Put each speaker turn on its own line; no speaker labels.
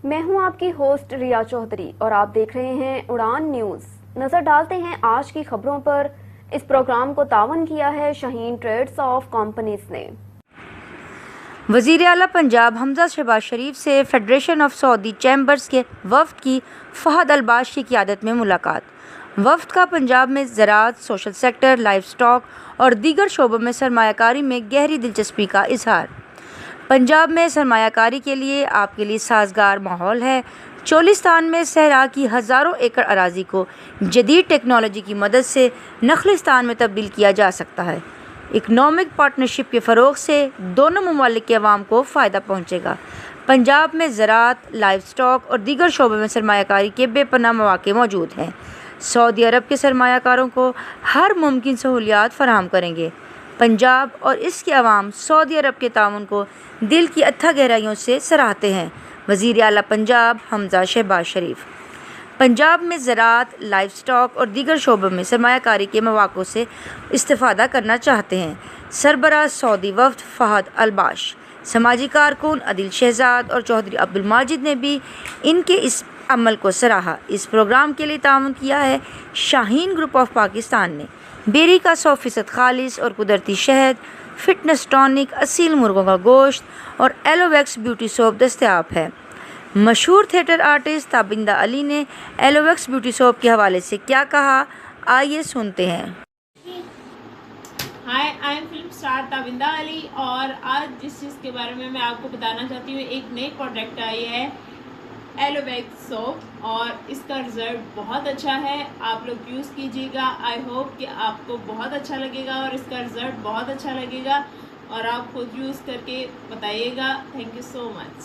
میں ہوں آپ کی ہوسٹ ریا چودھری اور آپ دیکھ رہے ہیں اڑان نیوز۔ نظر ڈالتے ہیں آج کی خبروں پر۔ اس پروگرام کو تعاون کیا ہے شاہین ٹریڈز آف کمپنیز نے۔
وزیر اعلیٰ پنجاب حمزہ شہباز شریف سے فیڈریشن آف سعودی چیمبرز کے وفد کی فہد الباش کی قیادت میں ملاقات۔ وفد کا پنجاب میں زراعت، سوشل سیکٹر، لائف اسٹاک اور دیگر شعبوں میں سرمایہ کاری میں گہری دلچسپی کا اظہار۔ پنجاب میں سرمایہ کاری کے لیے آپ کے لیے سازگار ماحول ہے۔ چولستان میں صحرا کی ہزاروں ایکڑ اراضی کو جدید ٹیکنالوجی کی مدد سے نخلستان میں تبدیل کیا جا سکتا ہے۔ اکنامک پارٹنرشپ کے فروغ سے دونوں ممالک کے عوام کو فائدہ پہنچے گا۔ پنجاب میں زراعت، لائف اسٹاک اور دیگر شعبوں میں سرمایہ کاری کے بے پناہ مواقع موجود ہیں۔ سعودی عرب کے سرمایہ کاروں کو ہر ممکن سہولیات فراہم کریں گے۔ پنجاب اور اس کے عوام سعودی عرب کے تعاون کو دل کی اتھا گہرائیوں سے سراہتے ہیں۔ وزیر اعلیٰ پنجاب حمزہ شہباز شریف پنجاب میں زراعت، لائف اسٹاک اور دیگر شعبوں میں سرمایہ کاری کے مواقع سے استفادہ کرنا چاہتے ہیں۔ سربراہ سعودی وفد فہد الباش، سماجی کارکن عادل شہزاد اور چودھری عبدالماجد نے بھی ان کے اس عمل کو سراہا۔ اس پروگرام کے لیے تعاون کیا ہے شاہین گروپ آف پاکستان نے۔ بیری کا 100% خالص اور قدرتی شہد، فٹنس ٹانک، اصیل مرغوں کا گوشت اور ایلو ویکس بیوٹی سوپ دستیاب ہے۔ مشہور تھیٹر آرٹسٹ تابندہ علی نے ایلو ویکس بیوٹی سوپ کے حوالے سے کیا کہا، آئیے سنتے ہیں۔
Hi, I am film star Tabinda Ali اور آج جس چیز کے بارے میں آپ کو بتانا چاہتی ہوں، ایک نئی پروڈکٹ آئی ہے ایلو ویکس سوپ اور اس کا رزلٹ بہت اچھا ہے۔ آپ لوگ یوز کیجیے گا۔ آئی ہوپ کہ آپ کو بہت اچھا لگے گا اور اس کا رزلٹ بہت اچھا لگے گا اور آپ خود یوز کر کے بتائیے گا۔ Thank you so much.